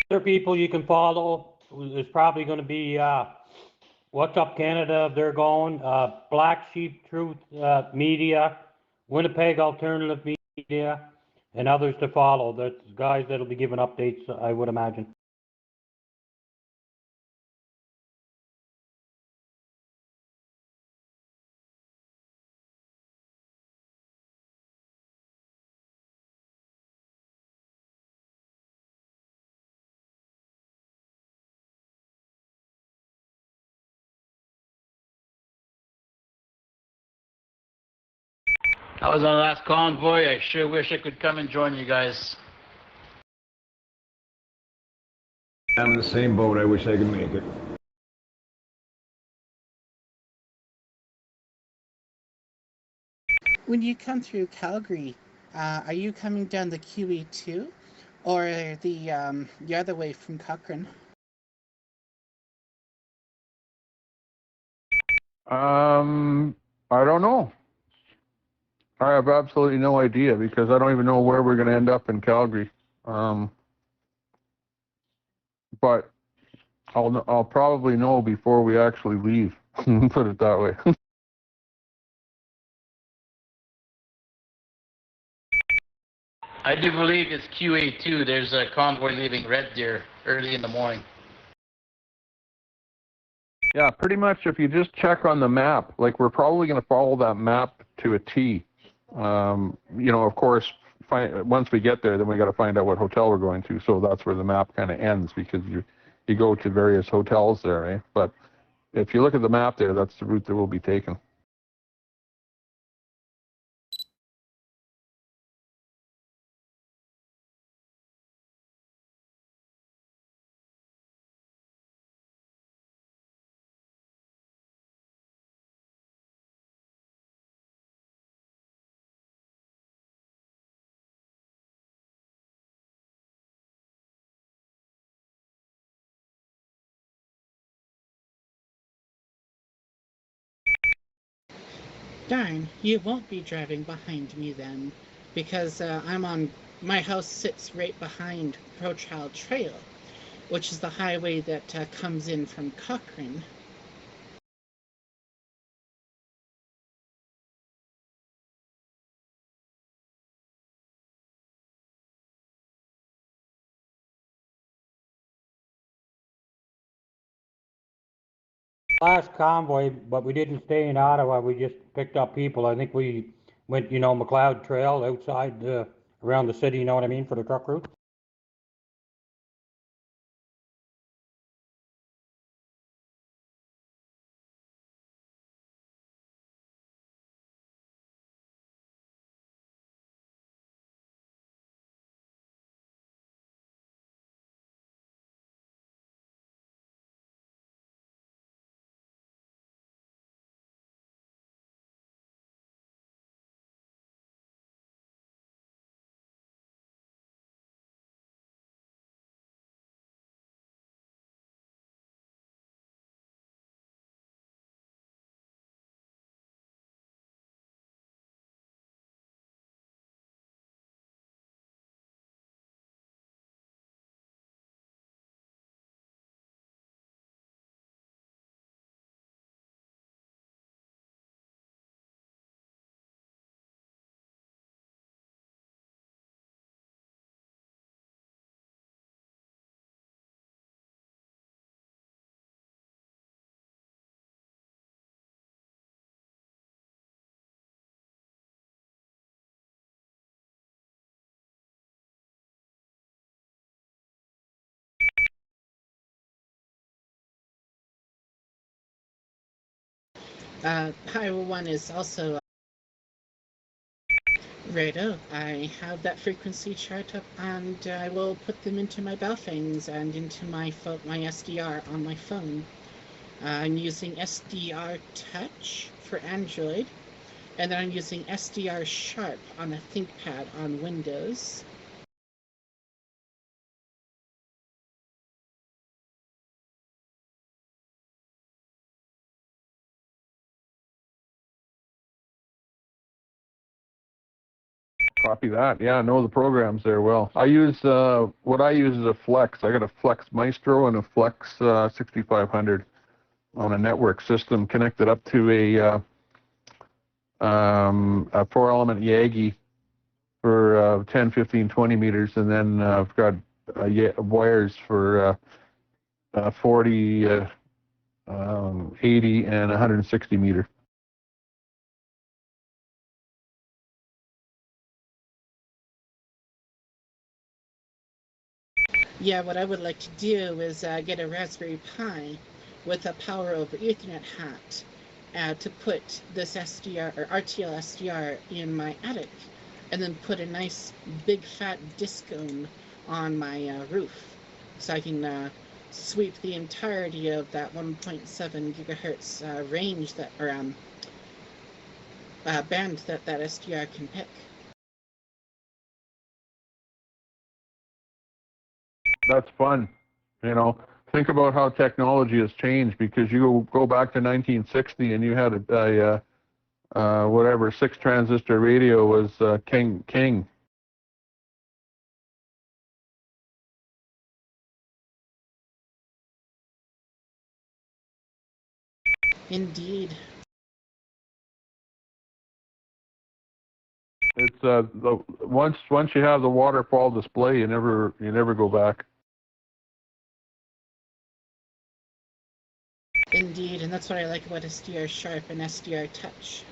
Other people you can follow is probably going to be What's Up Canada, they're going, Black Sheep Truth Media, Winnipeg Alternative Media, and others to follow. That's guys that'll be giving updates, I would imagine. I was on the last convoy. I sure wish I could come and join you guys. I'm in the same boat. I wish I could make it. When you come through Calgary, are you coming down the QE2 or the other way from Cochrane? I don't know. I have absolutely no idea because I don't even know where we're going to end up in Calgary. But I'll probably know before we actually leave. Put it that way. I do believe it's QA2. There's a convoy leaving Red Deer early in the morning. Yeah, pretty much if you just check on the map, like we're probably going to follow that map to a T. Of course, once we get there, then we got to find out what hotel we're going to. So that's where the map kind of ends because you go to various hotels there, eh? But if you look at the map there, that's the route that we'll be taking. Darn, you won't be driving behind me then, because my house sits right behind Crowchild Trail, which is the highway that comes in from Cochrane. Last convoy, but we didn't stay in Ottawa. We just picked up people. I think we went, McLeod Trail outside around the city, you know what I mean, for the truck route. Highway 1 is also righto. I have that frequency chart up, and I will put them into my Baofangs and into my SDR on my phone. I'm using SDR Touch for Android, and then I'm using SDR Sharp on a ThinkPad on Windows. Copy that. Yeah, know the programs there well. I use what I use is a Flex. I got a Flex Maestro and a Flex 6500 on a network system connected up to a 4-element Yagi for 10, 15, 20 meters, and then I've got wires for 40, 80, and 160 meter. Yeah, what I would like to do is get a Raspberry Pi with a power over Ethernet hat to put this SDR or RTL SDR in my attic, and then put a nice big fat discone on my roof, so I can sweep the entirety of that 1.7 gigahertz range that or band that SDR can pick. That's fun. You know, think about how technology has changed, because you go back to 1960 and you had whatever 6-transistor radio was king. Indeed. It's once you have the waterfall display, you never go back. Indeed, and that's what I like about SDR Sharp and SDR Touch.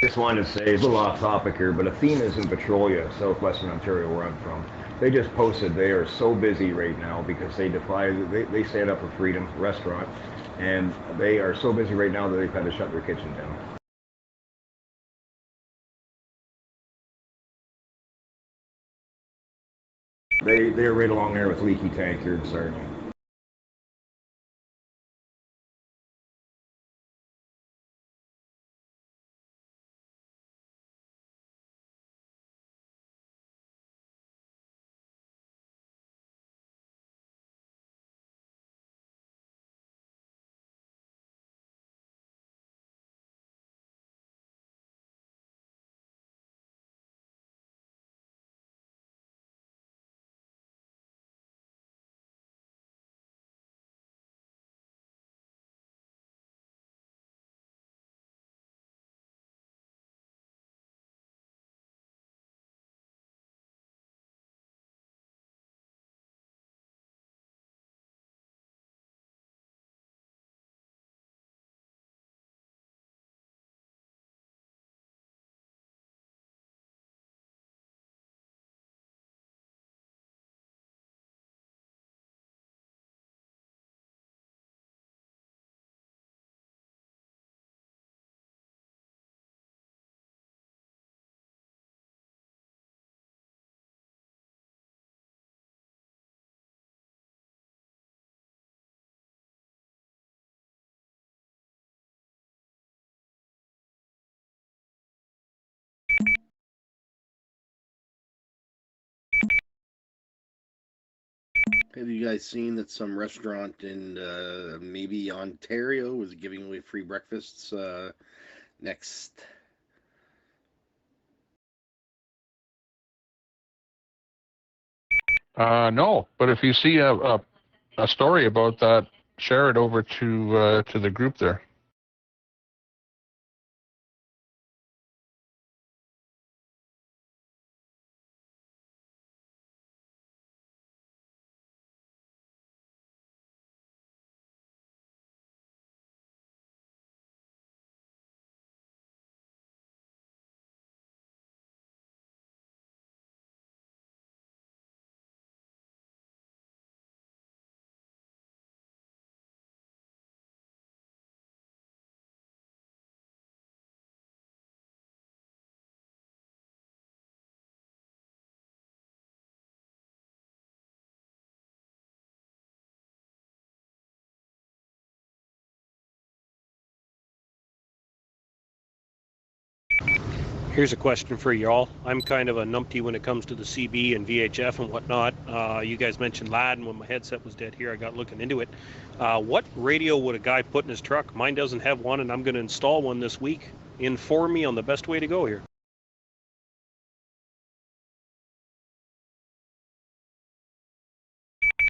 Just wanted to say, a little off topic here, but Athena's in Petrolia, southwestern Ontario, where I'm from. They just posted they are so busy right now because they stand up for Freedom restaurant, and they are so busy right now that they've had to shut their kitchen down. They're right along there with Leaky Tanker and Sargent. Have you guys seen that some restaurant in maybe Ontario is giving away free breakfasts next? No, but if you see a story about that, share it over to the group there. Here's a question for y'all. I'm kind of a numpty when it comes to the CB and VHF and whatnot. You guys mentioned LAD, and when my headset was dead here, I got looking into it. What radio would a guy put in his truck? Mine doesn't have one, and I'm going to install one this week. Inform me on the best way to go here.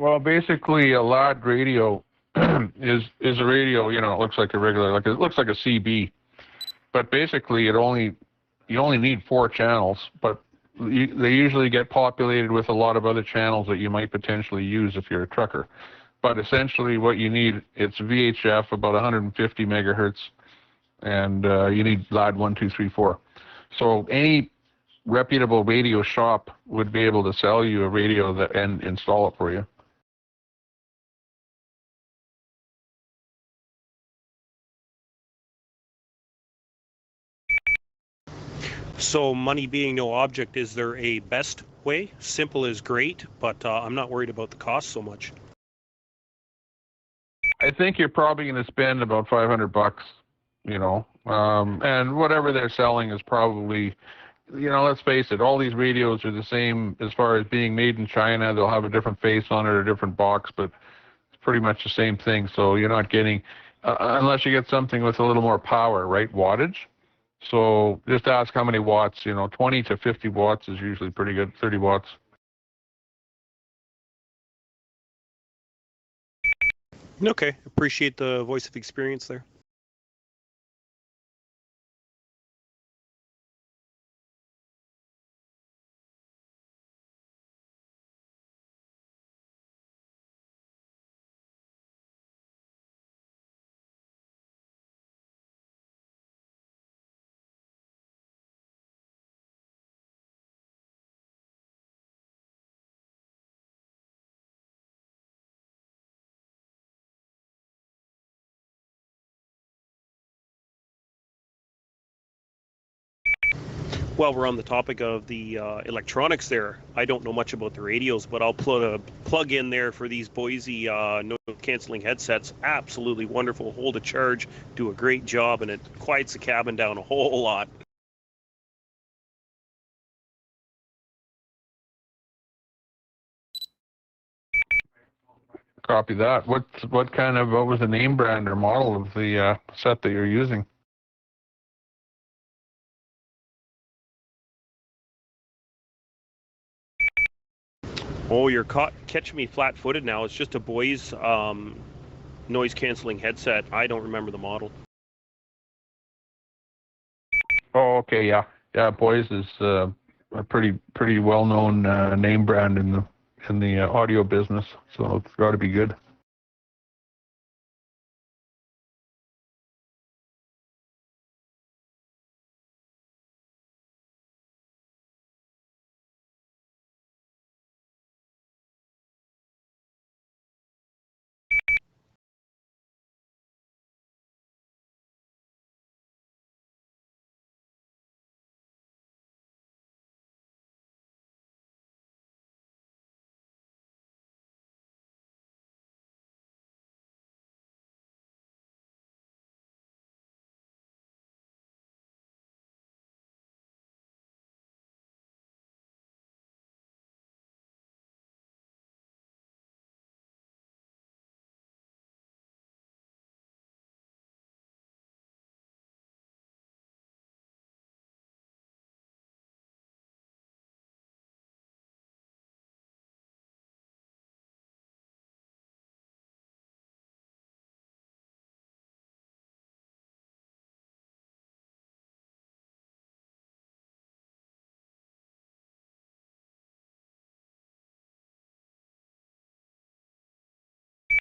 Well, basically, a LAD radio is a radio. You know, it looks like a regular, like it looks like a CB, but basically, you only need 4 channels, but they usually get populated with a lot of other channels that you might potentially use if you're a trucker. But essentially, what you need, it's VHF about 150 megahertz, and you need LAD 1, 2, 3, 4. So any reputable radio shop would be able to sell you a radio that and install it for you. So money being no object, is there a best way? Simple is great, but I'm not worried about the cost so much. I think you're probably going to spend about $500, you know, and whatever they're selling is probably, you know, let's face it, all these radios are the same as far as being made in China. They'll have a different face on it, a different box, but it's pretty much the same thing. So you're not getting, unless you get something with a little more power, right, wattage. So just ask how many watts, you know, 20 to 50 watts is usually pretty good, 30 watts. Okay, appreciate the voice of experience there. While we're on the topic of the electronics there, I don't know much about the radios, but I'll put a plug in there for these Boise noise canceling headsets. Absolutely wonderful, hold a charge, do a great job, and it quiets the cabin down a whole lot. Copy that. What was the name, brand, or model of the set that you're using? Oh, you're catching me flat-footed now. It's just a boy's noise-canceling headset. I don't remember the model. Oh, okay, yeah, yeah. Boys is a pretty well-known name brand in the audio business, so it's got to be good.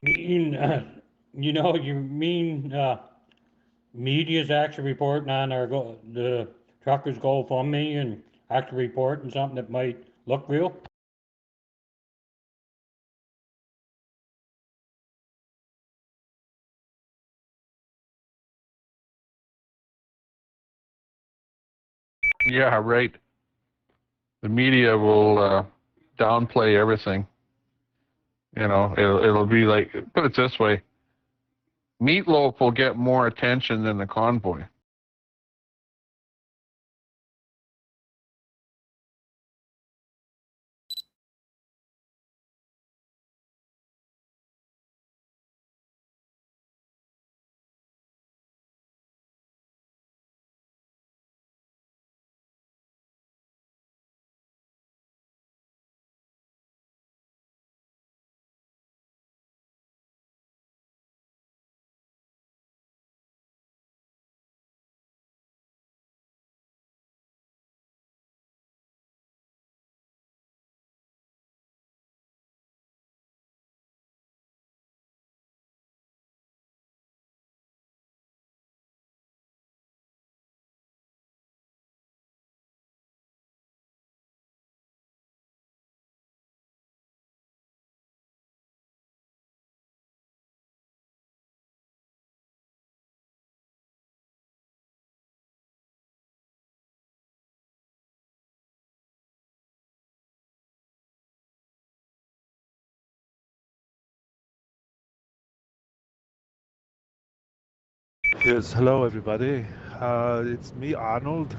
You know, you mean media's actually reporting on the truckers GoFundMe and actually reporting something that might look real? Yeah, right. The media will downplay everything. You know, it'll be like, put it this way: Meatloaf will get more attention than the convoy. Yes, hello everybody. It's me, Arnold.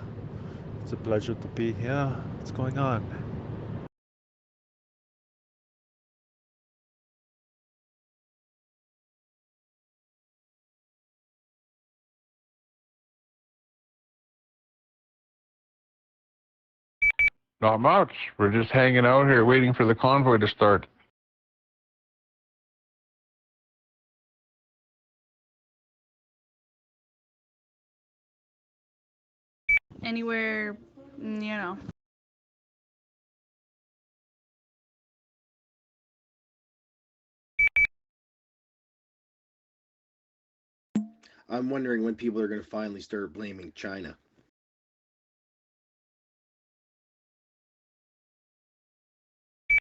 It's a pleasure to be here. What's going on? Not much. We're just hanging out here waiting for the convoy to start. Anywhere, I'm wondering when people are going to finally start blaming China.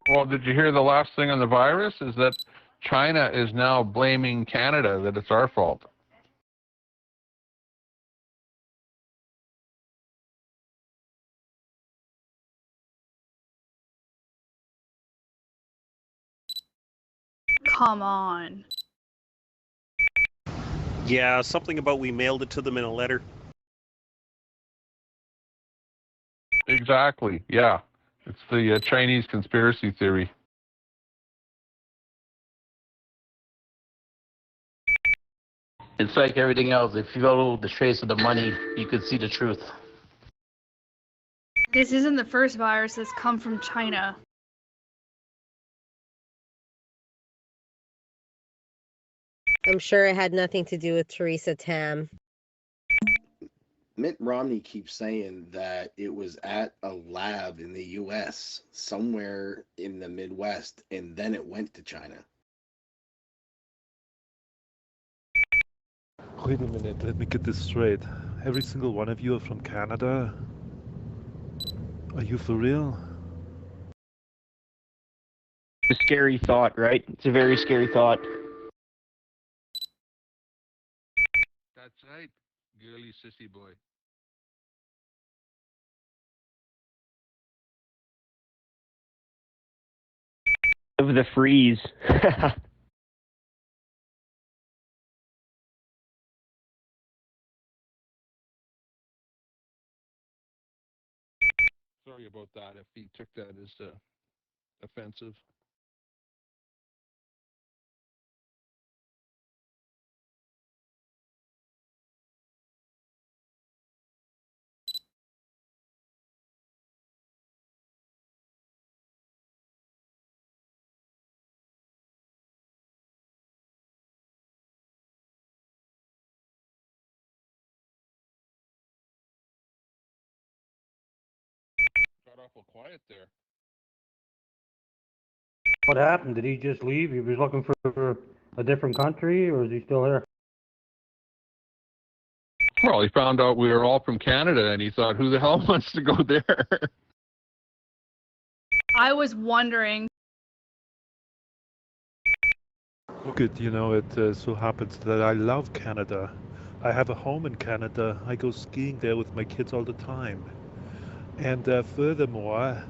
Well, did you hear the last thing on the virus? Is that China is now blaming Canada that it's our fault. come on. Yeah, something about we mailed it to them in a letter. Exactly. Yeah. It's the Chinese conspiracy theory. It's like everything else. If you follow the trace of the money, you could see the truth. This isn't the first virus that's come from China. I'm sure it had nothing to do with Theresa Tam. Mitt Romney keeps saying that it was at a lab in the US, somewhere in the Midwest, and then it went to China. Wait a minute, let me get this straight. Every single one of you are from Canada? Are you for real? A scary thought, right? It's a very scary thought. That's right, girly sissy boy. Of the freeze. Sorry about that if he took that as offensive. Got awful quiet there. What happened? Did he just leave? He was looking for a different country, or is he still here? Well, he found out we were all from Canada and he thought, who the hell wants to go there? I was wondering. Look, it so happens that I love Canada. I have a home in Canada. I go skiing there with my kids all the time. And furthermore,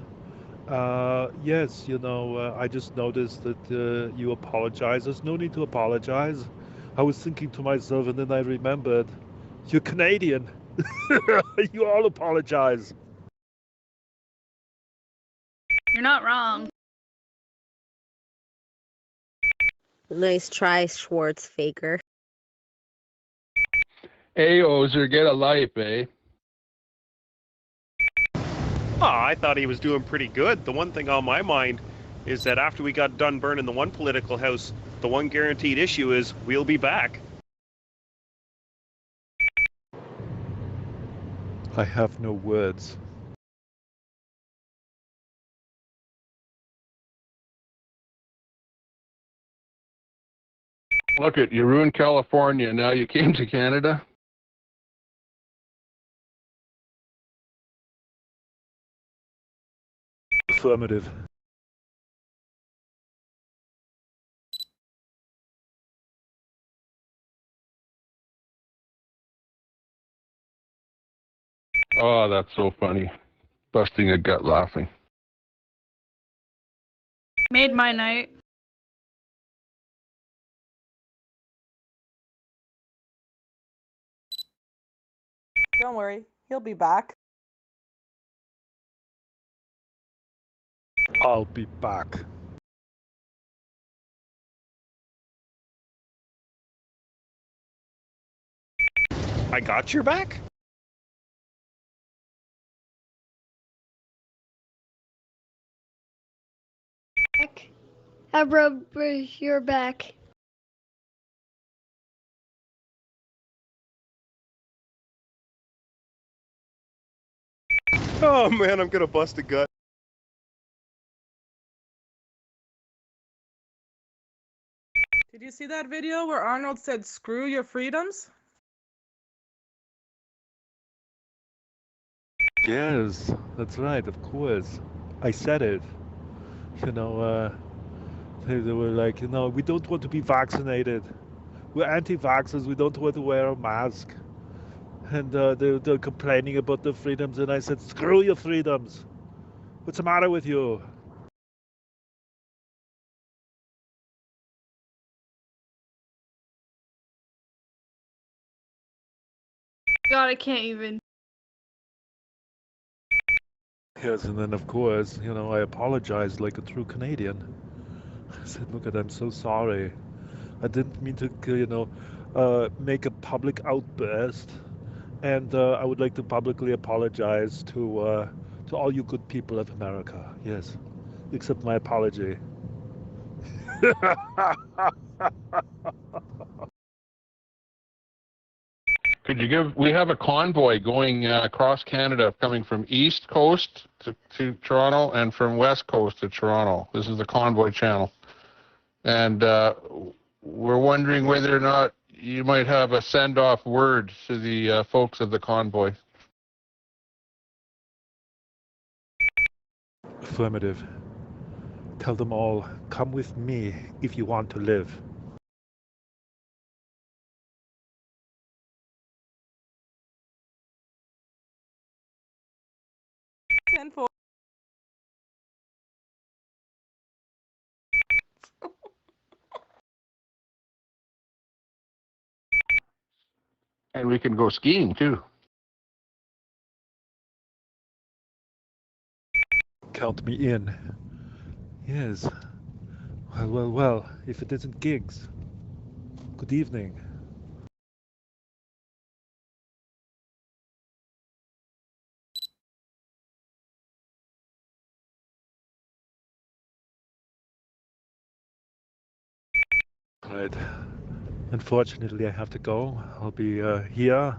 yes, I just noticed that you apologize. There's no need to apologize. I was thinking to myself, and then I remembered, you're Canadian. You all apologize. You're not wrong. Nice try, Schwartz Faker. Hey, Ozer, get a life, eh? Oh, I thought he was doing pretty good. The one thing on my mind is that after we got done burning the one political house, the one guaranteed issue is we'll be back. I have no words. Look it, you ruined California, now you came to Canada? Affirmative. Oh, that's so funny. Busting a gut laughing. Made my night. Don't worry, he'll be back. I'll be back. I got your back? I rub your back. Oh man, I'm gonna bust a gut. Did you see that video where Arnold said, "Screw your freedoms"? Yes, that's right, of course. I said it. You know, they were like, we don't want to be vaccinated. We're anti-vaxxers, we don't want to wear a mask. And they're complaining about their freedoms, and I said, screw your freedoms. What's the matter with you? God, I can't even. Yes, and then of course, I apologized like a true Canadian. I said, look, I'm so sorry. I didn't mean to, make a public outburst. And I would like to publicly apologize to all you good people of America. Yes, accept my apology. We have a convoy going across Canada coming from East Coast to Toronto and from West Coast to Toronto. This is the convoy channel. And we're wondering whether or not you might have a send-off word to the folks of the convoy. Affirmative. Tell them all, come with me if you want to live. Tenfold. And we can go skiing too. Count me in. Yes. Well, if it isn't gigs. Good evening. Right. Unfortunately, I have to go. I'll be here,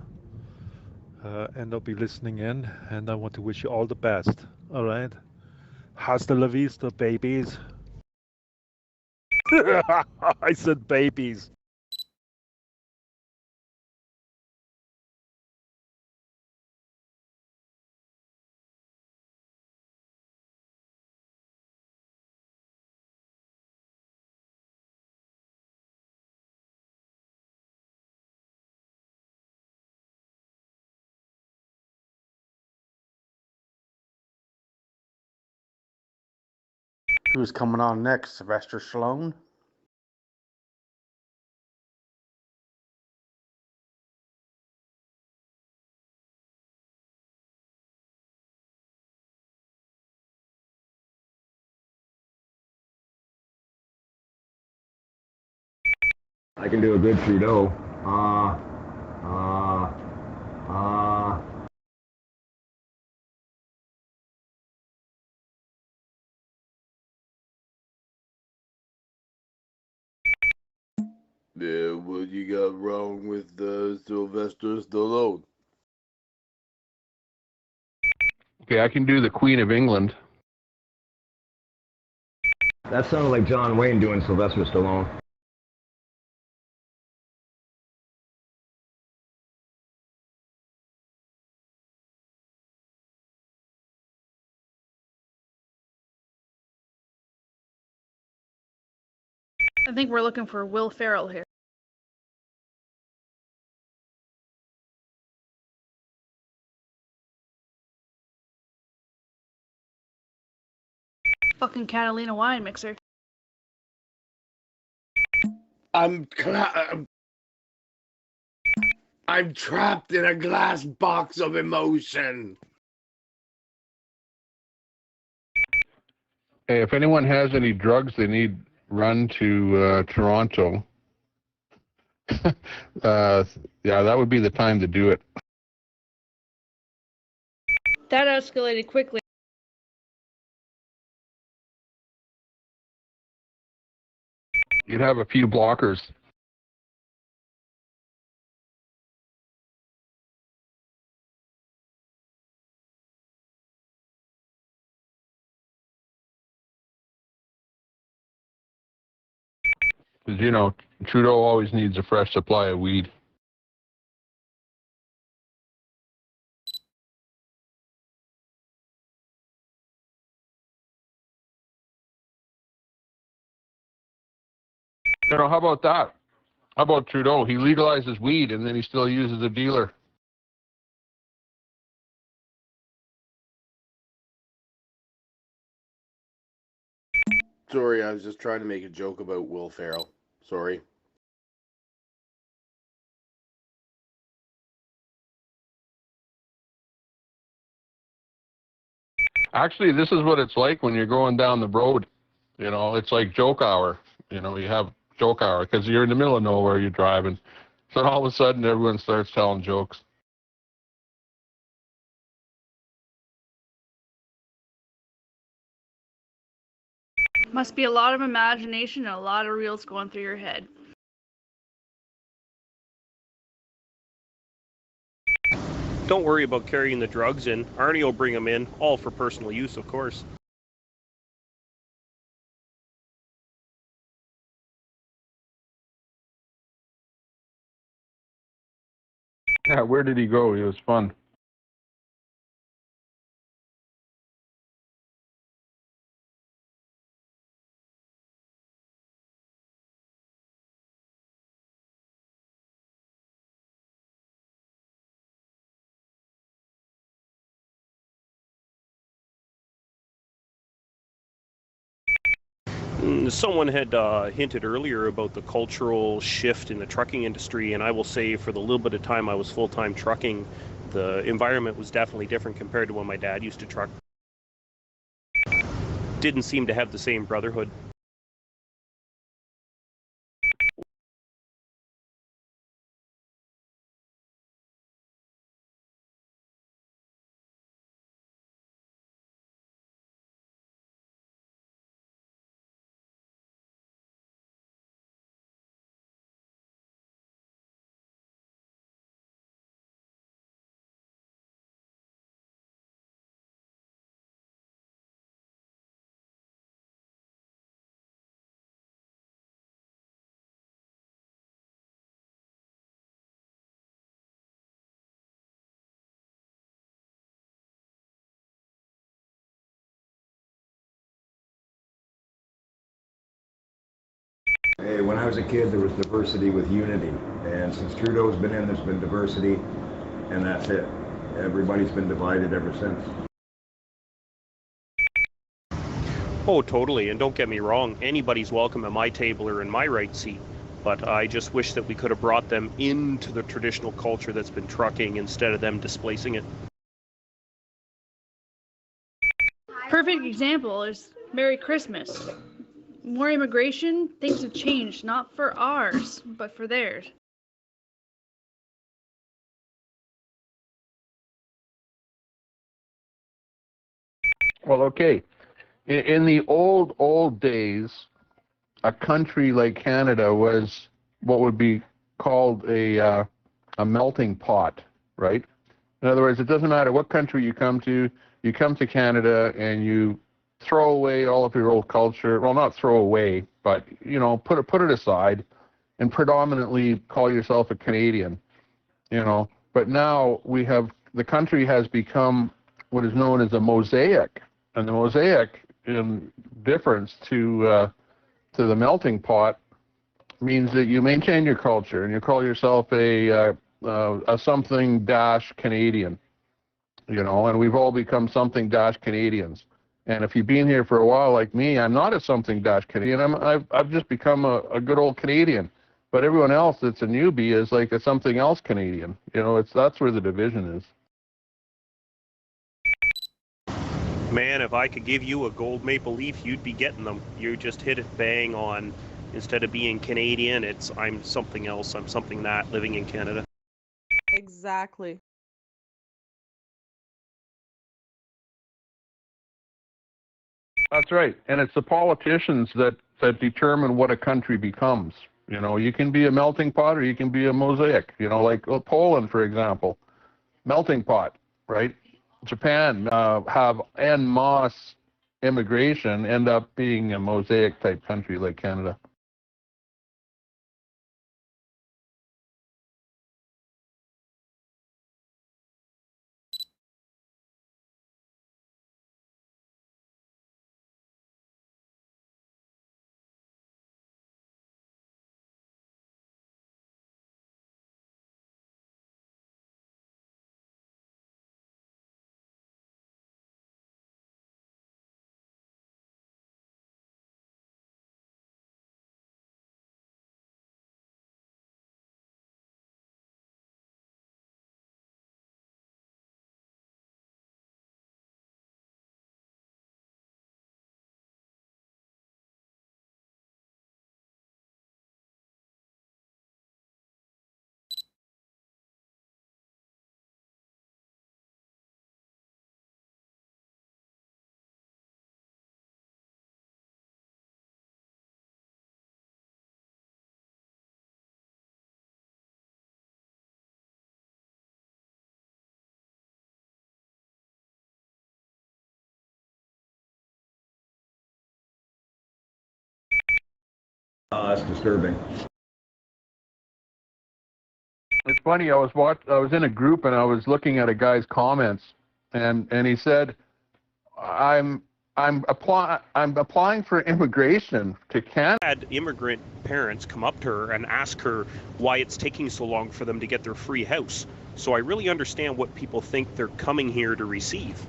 and I'll be listening in, and I want to wish you all the best. All right? Hasta la vista, babies. I said babies. Who's coming on next? Sylvester Stallone? I can do a good Trudeau. Yeah, what you got wrong with Sylvester Stallone? Okay, I can do the Queen of England. That sounded like John Wayne doing Sylvester Stallone. I think we're looking for Will Ferrell here. Fucking Catalina wine mixer. I'm I'm trapped in a glass box of emotion. Hey, if anyone has any drugs they need run to Toronto, yeah, that would be the time to do it. That escalated quickly. You'd have a few blockers. Because, you know, Trudeau always needs a fresh supply of weed. You know, how about that? How about Trudeau? He legalizes weed and then he still uses a dealer. Sorry, I was just trying to make a joke about Will Ferrell. Sorry. Actually, this is what it's like when you're going down the road. You know, it's like joke hour. You know, you have joke hour because you're in the middle of nowhere, you're driving. So all of a sudden, everyone starts telling jokes. Must be a lot of imagination and a lot of reels going through your head. Don't worry about carrying the drugs in. Arnie will bring them in, all for personal use, of course. Yeah, where did he go? It was fun. Someone had hinted earlier about the cultural shift in the trucking industry, and I will say for the little bit of time I was full-time trucking, the environment was definitely different compared to when my dad used to truck. Didn't seem to have the same brotherhood. Hey, when I was a kid, there was diversity with unity. And since Trudeau's been in, there's been diversity, and that's it. Everybody's been divided ever since. Oh, totally, and don't get me wrong, anybody's welcome at my table or in my right seat, but I just wish that we could have brought them into the traditional culture that's been trucking instead of them displacing it. Perfect example is Merry Christmas. More immigration, things have changed, not for ours, but for theirs. Well, okay. In the old days, a country like Canada was what would be called a melting pot, right? In other words, it doesn't matter what country you come to Canada and you throw away all of your old culture. Well, not throw away, but you know, put it aside, and predominantly call yourself a Canadian. You know, but now the country has become what is known as a mosaic, and the mosaic, in difference to the melting pot, means that you maintain your culture and you call yourself a something dash Canadian, you know, and we've all become something dash Canadians. And if you've been here for a while like me, I'm not a something dash Canadian. I've just become a good old Canadian. But everyone else that's a newbie is like a something else Canadian. You know, that's where the division is. Man, if I could give you a gold maple leaf, you'd be getting them. You just hit it bang on. Instead of being Canadian, it's I'm something else. I'm something that living in Canada. Exactly. That's right. And it's the politicians that determine what a country becomes. You know, you can be a melting pot or you can be a mosaic. You know, like Poland, for example, melting pot, right? Japan have en masse immigration, end up being a mosaic type country like Canada. That's disturbing. It's funny. I was in a group and I was looking at a guy's comments, and he said, I'm applying for immigration to Canada. Had immigrant parents come up to her and ask her why it's taking so long for them to get their free house. So I really understand what people think they're coming here to receive.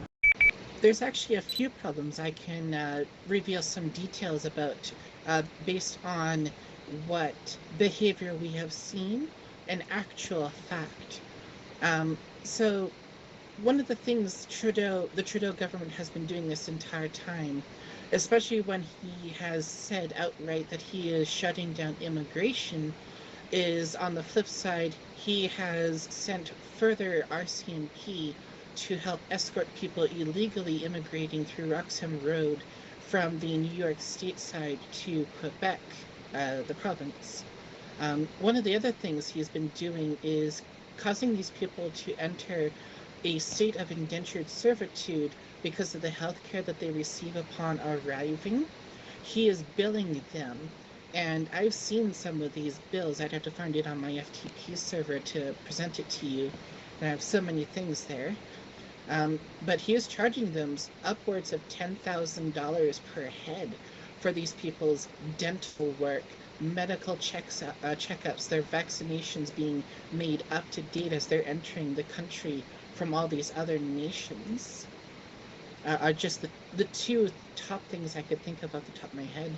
There's actually a few problems I can reveal some details about based on what behavior we have seen and actual fact. So one of the things the Trudeau government has been doing this entire time, especially when he has said outright that he is shutting down immigration, is on the flip side, he has sent further RCMP to help escort people illegally immigrating through Roxham Road from the New York state side to Quebec, the province. One of the other things he's been doing is causing these people to enter a state of indentured servitude because of the health care that they receive upon arriving. He is billing them, and I've seen some of these bills. I'd have to find it on my FTP server to present it to you. And I have so many things there. But he is charging them upwards of $10,000 per head for these people's dental work, medical checkups, their vaccinations being made up to date as they're entering the country from all these other nations. Are just the two top things I could think of off the top of my head.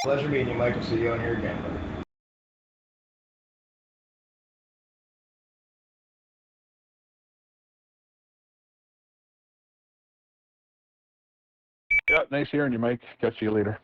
Pleasure meeting you, Mike. We'll see you on here again, buddy. Yeah, nice hearing you, Mike. Catch you later.